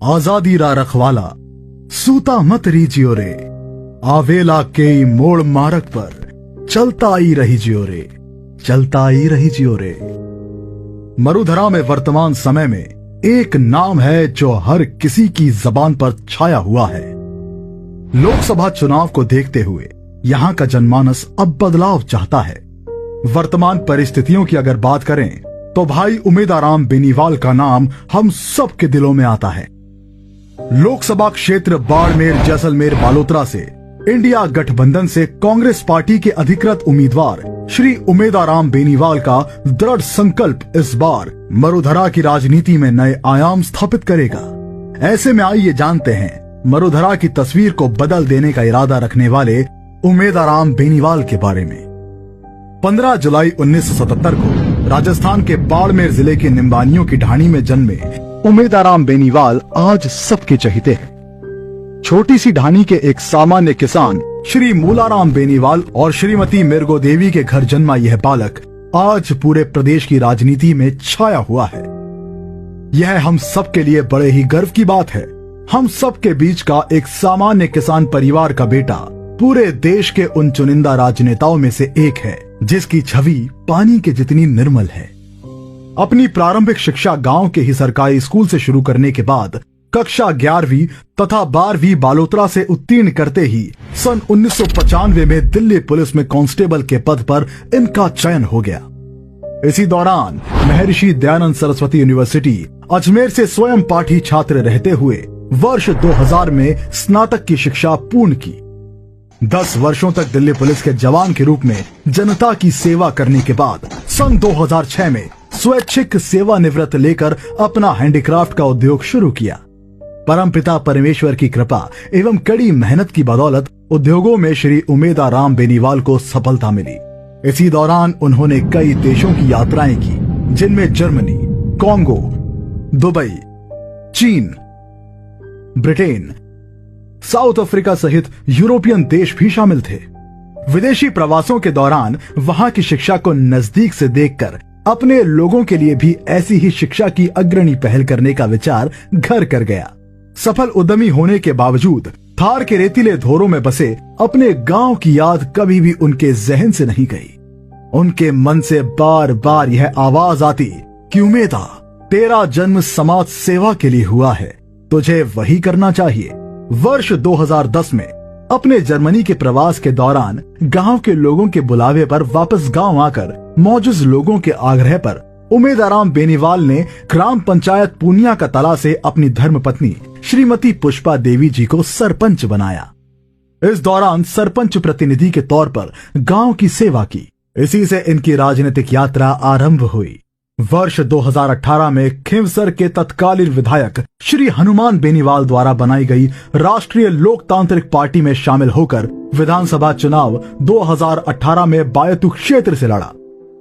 आजादी रा रखवाला सूता मत रीजियो रे, आवेला के मोड़ मार्ग पर चलता ही रही जियो रे, चलता ही रही जियो रे। मरुधरा में वर्तमान समय में एक नाम है जो हर किसी की जबान पर छाया हुआ है। लोकसभा चुनाव को देखते हुए यहाँ का जनमानस अब बदलाव चाहता है। वर्तमान परिस्थितियों की अगर बात करें तो भाई उमेदाराम बेनीवाल का नाम हम सबके दिलों में आता है। लोकसभा क्षेत्र बाड़मेर, जैसलमेर, बालोतरा से इंडिया गठबंधन से कांग्रेस पार्टी के अधिकृत उम्मीदवार श्री उमेदाराम बेनीवाल का दृढ़ संकल्प इस बार मरुधरा की राजनीति में नए आयाम स्थापित करेगा। ऐसे में आइए जानते हैं मरुधरा की तस्वीर को बदल देने का इरादा रखने वाले उमेदाराम बेनीवाल के बारे में। 15 जुलाई 1977 को राजस्थान के बाड़मेर जिले के निम्बानियों की ढाणी में जन्मे उमेदाराम बेनीवाल आज सबके चहेते हैं। छोटी सी ढाणी के एक सामान्य किसान श्री मूलाराम बेनीवाल और श्रीमती मिर्गो देवी के घर जन्मा यह बालक आज पूरे प्रदेश की राजनीति में छाया हुआ है। यह हम सबके लिए बड़े ही गर्व की बात है। हम सबके बीच का एक सामान्य किसान परिवार का बेटा पूरे देश के उन चुनिंदा राजनेताओं में से एक है जिसकी छवि पानी के जितनी निर्मल है। अपनी प्रारंभिक शिक्षा गांव के ही सरकारी स्कूल से शुरू करने के बाद कक्षा 11वीं तथा 12वीं बालोतरा से उत्तीर्ण करते ही सन 1995 में दिल्ली पुलिस में कांस्टेबल के पद पर इनका चयन हो गया। इसी दौरान महर्षि दयानंद सरस्वती यूनिवर्सिटी अजमेर से स्वयं पाठी छात्र रहते हुए वर्ष 2000 में स्नातक की शिक्षा पूर्ण की। 10 वर्षों तक दिल्ली पुलिस के जवान के रूप में जनता की सेवा करने के बाद सन 2006 में स्वैच्छिक सेवानिवृत्त लेकर अपना हैंडीक्राफ्ट का उद्योग शुरू किया। परमपिता परमेश्वर की कृपा एवं कड़ी मेहनत की बदौलत उद्योगों में श्री उमेदाराम बेनीवाल को सफलता मिली। इसी दौरान उन्होंने कई देशों की यात्राएं की, जिनमें जर्मनी, कांगो, दुबई, चीन, ब्रिटेन, साउथ अफ्रीका सहित यूरोपियन देश भी शामिल थे। विदेशी प्रवासों के दौरान वहां की शिक्षा को नजदीक से देखकर अपने लोगों के लिए भी ऐसी ही शिक्षा की अग्रणी पहल करने का विचार घर कर गया। सफल उद्यमी होने के बावजूद थार के रेतीले धोरों में बसे अपने गांव की याद कभी भी उनके जहन से नहीं गई। उनके मन से बार बार यह आवाज आती कि उमेदा, तेरा जन्म समाज सेवा के लिए हुआ है, तुझे वही करना चाहिए। वर्ष 2010 में अपने जर्मनी के प्रवास के दौरान गांव के लोगों के बुलावे पर वापस गांव आकर मौजूद लोगों के आग्रह पर उमेदाराम बेनीवाल ने ग्राम पंचायत पूनिया का तला से अपनी धर्मपत्नी श्रीमती पुष्पा देवी जी को सरपंच बनाया। इस दौरान सरपंच प्रतिनिधि के तौर पर गांव की सेवा की। इसी से इनकी राजनीतिक यात्रा आरंभ हुई। वर्ष 2018 में खिंवसर के तत्कालीन विधायक श्री हनुमान बेनीवाल द्वारा बनाई गई राष्ट्रीय लोकतांत्रिक पार्टी में शामिल होकर विधानसभा चुनाव 2018 में बायतू क्षेत्र से लड़ा।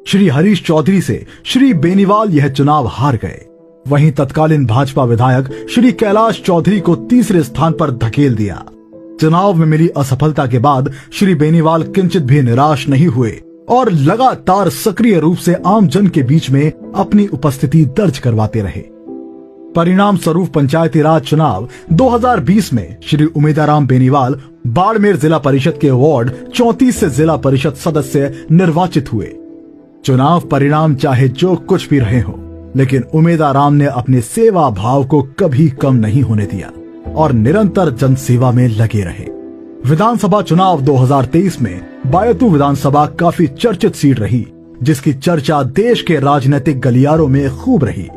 श्री हरीश चौधरी से श्री बेनीवाल यह चुनाव हार गए। वहीं तत्कालीन भाजपा विधायक श्री कैलाश चौधरी को तीसरे स्थान पर धकेल दिया। चुनाव में मिली असफलता के बाद श्री बेनीवाल किंचित भी निराश नहीं हुए और लगातार सक्रिय रूप से आम जन के बीच में अपनी उपस्थिति दर्ज करवाते रहे। परिणाम स्वरूप पंचायती राज चुनाव 2020 में श्री उमेदाराम बेनीवाल बाड़मेर जिला परिषद के वार्ड 34 से जिला परिषद सदस्य निर्वाचित हुए। चुनाव परिणाम चाहे जो कुछ भी रहे हो, लेकिन उमेदाराम ने अपने सेवा भाव को कभी कम नहीं होने दिया और निरंतर जनसेवा में लगे रहे। विधानसभा चुनाव 2023 में बायतू विधानसभा काफी चर्चित सीट रही, जिसकी चर्चा देश के राजनीतिक गलियारों में खूब रही,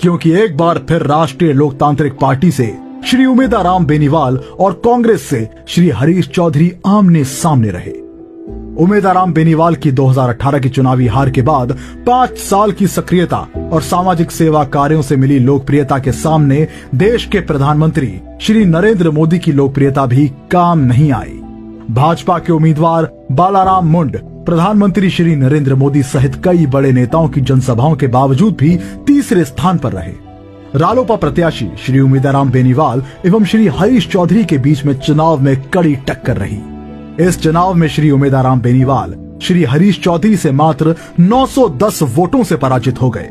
क्योंकि एक बार फिर राष्ट्रीय लोकतांत्रिक पार्टी से श्री उमेदाराम बेनीवाल और कांग्रेस से श्री हरीश चौधरी आमने सामने रहे। उमेदाराम बेनीवाल की 2018 की चुनावी हार के बाद 5 साल की सक्रियता और सामाजिक सेवा कार्यों से मिली लोकप्रियता के सामने देश के प्रधानमंत्री श्री नरेंद्र मोदी की लोकप्रियता भी काम नहीं आई। भाजपा के उम्मीदवार बालाराम मुंड प्रधानमंत्री श्री नरेंद्र मोदी सहित कई बड़े नेताओं की जनसभाओं के बावजूद भी तीसरे स्थान पर रहे। रालोपा प्रत्याशी श्री उमेदाराम बेनीवाल एवं श्री हरीश चौधरी के बीच में चुनाव में कड़ी टक्कर रही। इस चुनाव में श्री उमेदाराम बेनीवाल श्री हरीश चौधरी से मात्र 910 वोटों से पराजित हो गए।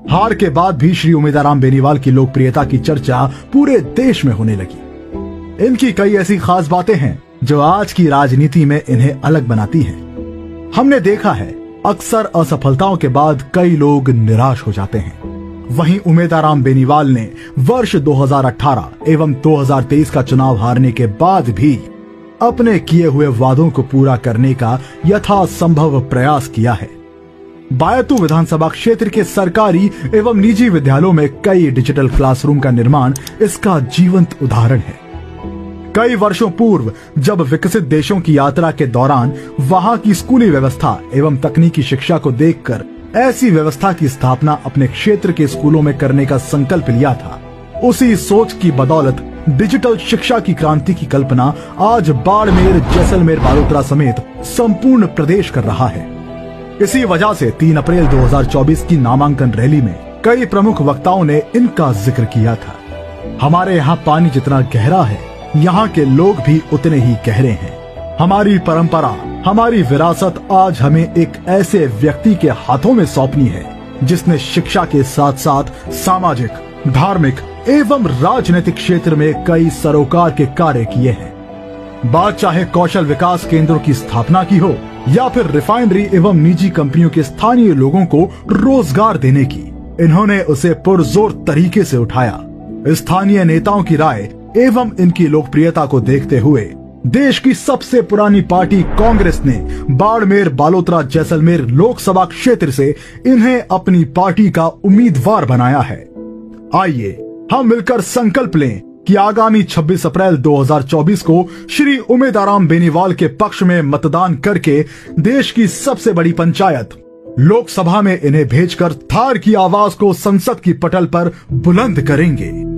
हार के बाद भी श्री उमेदाराम बेनीवाल की लोकप्रियता की चर्चा पूरे देश में होने लगी। इनकी कई ऐसी खास बातें हैं जो आज की राजनीति में इन्हें अलग बनाती हैं। हमने देखा है अक्सर असफलताओं के बाद कई लोग निराश हो जाते हैं। वहीं उमेदाराम बेनीवाल ने वर्ष 2018 एवं 2023 का चुनाव हारने के बाद भी अपने किए हुए वादों को पूरा करने का यथासंभव प्रयास किया है। बायतू विधानसभा क्षेत्र के सरकारी एवं निजी विद्यालयों में कई डिजिटल क्लासरूम का निर्माण इसका जीवंत उदाहरण है। कई वर्षों पूर्व जब विकसित देशों की यात्रा के दौरान वहां की स्कूली व्यवस्था एवं तकनीकी शिक्षा को देखकर ऐसी व्यवस्था की स्थापना अपने क्षेत्र के स्कूलों में करने का संकल्प लिया था। उसी सोच की बदौलत डिजिटल शिक्षा की क्रांति की कल्पना आज बाड़मेर, जैसलमेर, बालोतरा समेत संपूर्ण प्रदेश कर रहा है। इसी वजह से 3 अप्रैल 2024 की नामांकन रैली में कई प्रमुख वक्ताओं ने इनका जिक्र किया था। हमारे यहाँ पानी जितना गहरा है, यहाँ के लोग भी उतने ही गहरे हैं। हमारी परंपरा, हमारी विरासत आज हमें एक ऐसे व्यक्ति के हाथों में सौंपनी है जिसने शिक्षा के साथ साथ सामाजिक, धार्मिक एवं राजनीतिक क्षेत्र में कई सरोकार के कार्य किए हैं। बात चाहे कौशल विकास केंद्रों की स्थापना की हो या फिर रिफाइनरी एवं निजी कंपनियों के स्थानीय लोगों को रोजगार देने की, इन्होंने उसे पुरजोर तरीके से उठाया। स्थानीय नेताओं की राय एवं इनकी लोकप्रियता को देखते हुए देश की सबसे पुरानी पार्टी कांग्रेस ने बाड़मेर, बालोतरा, जैसलमेर लोकसभा क्षेत्र से इन्हें अपनी पार्टी का उम्मीदवार बनाया है। आइए हम मिलकर संकल्प लें कि आगामी 26 अप्रैल 2024 को श्री उमेदाराम बेनीवाल के पक्ष में मतदान करके देश की सबसे बड़ी पंचायत लोकसभा में इन्हें भेजकर थार की आवाज को संसद की पटल पर बुलंद करेंगे।